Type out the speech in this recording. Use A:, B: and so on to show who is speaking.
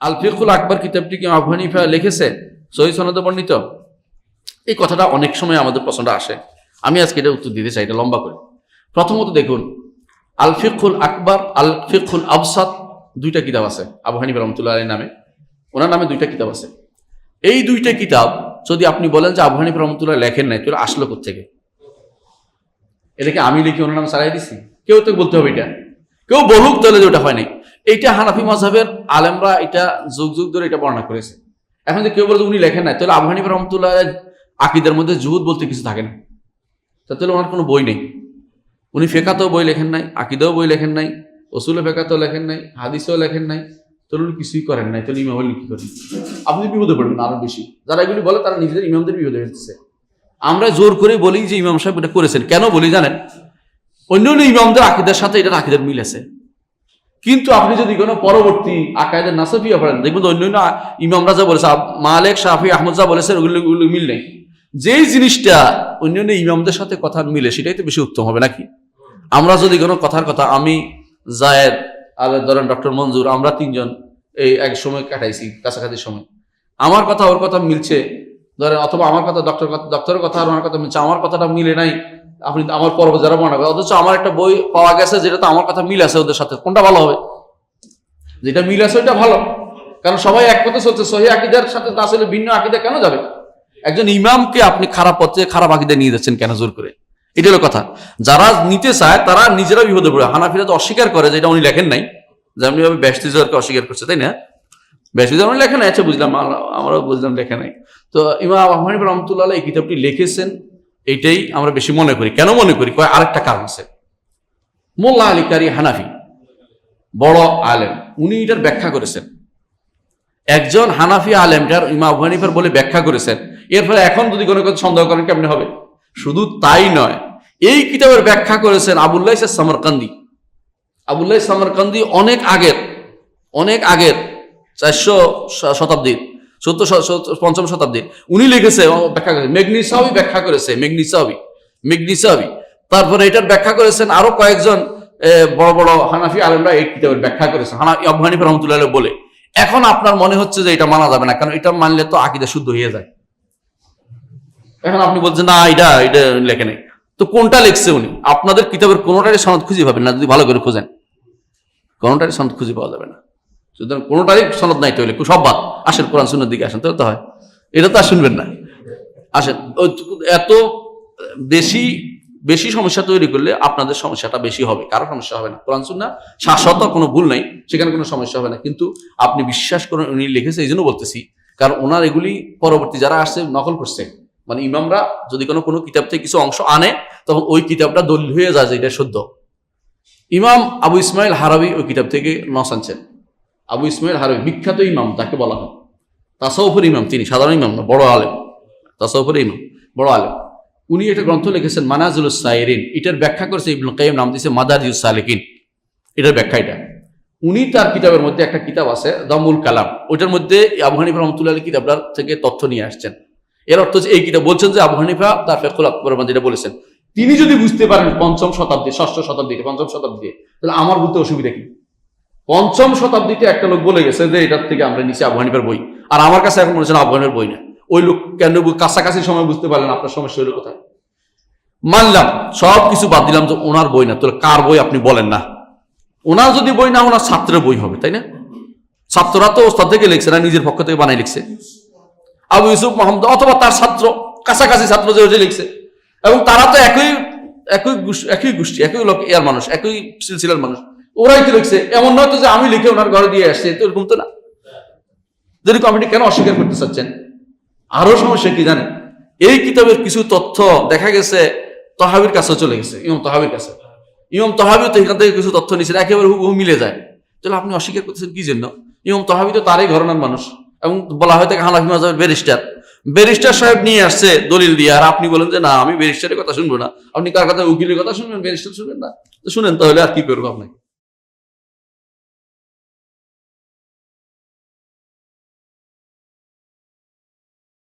A: আল ফিকহুল আকবর কিতাবটি কি আবু হানিফা লিখেছে সহিহ সনদে বর্ণিত? এই কথাটা অনেক সময় আমাদের প্রশ্নটা আসে, আমি আজকে এটা উত্তর দিতে চাই, এটা লম্বা করে। প্রথমত দেখুন, আল ফিকহুল আকবর, আল ফিকহুল আবসাত, দুইটা কিতাব আছে আবু হানিফা রহমতুল্লাহ আলাইহির নামে, ওনার নামে দুইটা কিতাব আছে। এই দুইটা কিতাব যদি আপনি বলেন যে আবু হানিফা রহমতুল্লাহ লেখেন নাই, তাহলে আসলো কোত্থেকে? এটাকে আমি লিখে ওনার নামে চালাই দিছি? কেউ তো বলতে হবে, এটা কেউ বলুক তাহলে যে ওটা হয় নাই। এইটা হানাফি মাযহাবের আলেমরা এটা যুগ যুগ ধরে এটা বর্ণনা করেছে। এখন যে কেউ বলে উনি লেখেন নাই, তাহলে আবু হানিফা রহমতুল্লাহ আকীদার মধ্যে জুহুদ বলতে কিছু থাকে না, তাহলে ওনার কোনো বই নেই। উনি ফিকহাতেও বই লেখেন নাই, আকীদাও বই লেখেন নাই, উসুলে ফিকহাতেও লেখেন নাই, হাদিসেও লেখেন নাই, তাহলে উনি কিছুই করেন নাই, তাহলে ইমাম হলে কি করেন? আপনি বিপদে পড়বেন আরো বেশি। যারা এগুলি বলে তারা নিজেদের ইমামদের বিপদে ফেলতেছে। আমরা জোর করে বলি যে ইমাম সাহেব এটা করেছেন, কেন বলি জানেন? অন্য অন্য ইমামদের আকীদার সাথে এটার আকীদার মিল আছে, কিন্তু আপনি যদি কোনো পরবর্তী আকায়েদের নাসফিয়া পড়েন, দেখবেন অন্য অন্য ইমামরা যা বলেছে, মালিক, শাফি, আহমদ যা বলেছেন, ওগুলো মিল নেই। যেই জিনিসটা অন্য অন্য ইমামদের সাথে কথা মিলে সেটাই তো বেশি উত্তম হবে নাকি? আমরা যদি কোনো কথার কথা, আমি, জায়েদ, আর ধরেন ডক্টর মঞ্জুর, আমরা তিনজন এই এক সময় কাটাইছি, কাছাকাছি সময়, আমার কথা ওর কথা মিলছে ধরেন, অথবা আমার কথা ডক্টরের কথা আর ওনার কথা মিলছে, আমার কথাটা মিলে নাই, আপনি আমার পর্ব যারা মনে করেন, অথচ আমার একটা বই পাওয়া গেছে যেটা তো আমার কথা মিল আছে ওদের সাথে, কোনটা ভালো হবে? যেটা মিল আছে ওইটা ভালো, কারণ সবাই এক পথে চলছে। সহিহ আকীদার সাথে আসলে ভিন্ন আকীদা কেন যাবে? একজন ইমামকে আপনি খারাপ পথে, খারাপ আকীদা নিয়ে যাচ্ছেন কেন জোর করে? এটা হলো কথা। যারা নিতে চায় তারা নিজেরা বিপদে পড়ে। হানাফিরা তো অস্বীকার করে যে এটা উনি লেখেন নাই, যেমনি ভাবে বেশতিজরকে অস্বীকার করছে, তাই না? বেশতিজর উনি লেখেন নাই, আচ্ছা বুঝলাম, আমরাও বুঝলাম লেখে নাই। তো ইমাম আবু হানিফা রাহমাতুল্লাহ আলাইহি এই কিতাবটি লিখেছেন, এইটাই আমরা বেশি মনে করি। কেন মনে করি? আরেকটা কারণ আছে। মোল্লা আলী কারি হানাফি, বড় আলেম, উনি এটার ব্যাখ্যা করেছেন। একজন হানাফি আলেমটার ইমাম আবু হানিফার বলে ব্যাখ্যা করেছেন, এর ফলে এখন যদি কোনো কথা সন্দেহ করেন কেমনে হবে? শুধু তাই নয়, এই কিতাবের ব্যাখ্যা করেছেন আবুল্লাহ সামরকান্দি। আবুল্লাহ সামরকান্দি অনেক আগের 400 শতাব্দীর, 5ম শতাব্দীর উনি লিখেছে, ব্যাখ্যা করেছেন। মেগনিসাওয়ি ব্যাখ্যা করেছে, মেগনিসাওয়ি। তারপরে এটার ব্যাখ্যা করেছেন আরো কয়েকজন বড় বড় হানাফি আলেমরা এই কিতাবের ব্যাখ্যা করেছেেন আবু হানিফা রাহমাতুল্লাহ আলাইহি বলে। এখন আপনার মনে হচ্ছে যে এটা মানা যাবে না, কারণ এটা মানলে তো আকীদা শুদ্ধ হয়ে যায়। এখন আপনি বলছেন না, এটা লেখে নেই, তো কোনটা লিখছে উনি? আপনাদের কিতাবের কোনোটারই সনদ খুঁজে পাবেন না, যদি ভালো করে খোঁজেন, কোনোটারই সনদ খুঁজে পাওয়া যাবে না। সুতরাং কোনোটারই সনদ নাই, তাহলে সব বাদ, আসেন কোরআন সুন্নাহর দিকে আসেন, তাহলে তো হয়। এটা তো আর শুনবেন না, আসেন। এত বেশি সমস্যা তৈরি করলে আপনাদের সমস্যাটা বেশি হবে, কারো সমস্যা হবে না। কোরআন সুন্নাহ শাশ্বত, কোনো ভুল নাই, সেখানে কোনো সমস্যা হবে না। কিন্তু আপনি বিশ্বাস করেন উনি লিখেছে, এই জন্য বলতেছি, কারণ ওনার এগুলি পরবর্তী যারা আসছে নকল করছে। মানে ইমামরা যদি কোনো কিতাব থেকে কিছু অংশ আনে, তখন ওই কিতাবটা দলিল হয়ে যায় যে এটা শুদ্ধ। ইমাম আবু ইসমাইল হারাবি ওই কিতাব থেকে নস আনছেন। আবু ইসমাইল হারাবি বিখ্যাত ইমাম, তাকে বলা হয় তাসাউফের ইমাম। তিনি সাধারণ ইমাম না, বড় আলেম, তাসাউফের ইমাম, বড় আলেম। উনি একটা গ্রন্থ লিখেছেন মানাজিলুস সাইরিন, এটার ব্যাখ্যা করেছে ইবনুল কাইয়িম, নাম দিয়েছে মাদারিজুস সালিকিন। এটার ব্যাখ্যা এটা। উনি তার কিতাবের মধ্যে একটা কিতাব আছে দামুল কালাম, ওইটার মধ্যে আবু হানিফা রাহমাতুল্লাহ আলাইহি কিতাবটার থেকে তথ্য নিয়ে আসছেন। এর অর্থ হচ্ছে এই কিতাব বলছেন যে আবু হানিফা তার ফিকহুল আকবরের মধ্যে যেটা বলেছেন, তিনি যদি বুঝতে পারেন 5ম শতাব্দী, 6ষ্ঠ শতাব্দীতে, 5ম শতাব্দীতে, তাহলে আমার বুঝতে অসুবিধা কি? 5ম শতাব্দীতে একটা লোক বলে গেছে যে এটার থেকে আমরা নিচে আবু হানিফার বই, আর আমার কাছে এখন মনে হচ্ছে আবু হানিফার বই না। ওই লোক কেন কাছাকাছি সময় বুঝতে পারলেন? আপনার সমস্যা হলো কোথায়? মানলাম, সব কিছু বাদ দিলাম যে ওনার বই না, তাহলে কার বই আপনি বলেন না? ওনার যদি বই না, ওনার ছাত্রের বই হবে, তাই না? ছাত্ররা তো ওস্তাদ থেকে লিখছে না, নিজের পক্ষ থেকে বানাই লিখছে। আবু ইউসুফ মোহাম্মদ অথবা তার ছাত্র, কাছাকাছি ছাত্র যে লিখছে, এবং তারা তো একই গোষ্ঠী, একই লোক, এর মানুষ, একই সিলসিলার মানুষ, ওরাই তো লিখছে। এমন নয় তো যে আমি লিখে ওনার ঘরে দিয়ে আসছি, তো এরকম তো না। যদি আপনি কেন অস্বীকার করতে চাচ্ছেন? আরো সমস্যা কি জানেন? এই কিতাবের কিছু তথ্য দেখা গেছে তহাবির কাছে চলে গেছে, ইমাম তহাবির কাছে। ইমাম তহাবি তো এখান থেকে কিছু তথ্য নিয়েছেন, একেবারে হুবহু মিলে যায়। তাহলে আপনি অস্বীকার করতেছেন কি জন্য? ইমাম তহাবি তো তারই ঘরানার মানুষ, এবং বলা হয় তাকে হানাফি মাযহাবের ব্যারিস্টার সাহেব নিয়ে আসছে দলিল দিয়ে, আর আপনি বলেন যে না, আমি ব্যারিস্টারের কথা শুনবো না। আপনি কার কথা? উকিলের কথা শুনবেন, ব্যারিস্টার শুনবেন না? তো শুনেন, তাহলে আর কি করবো আপনাকে?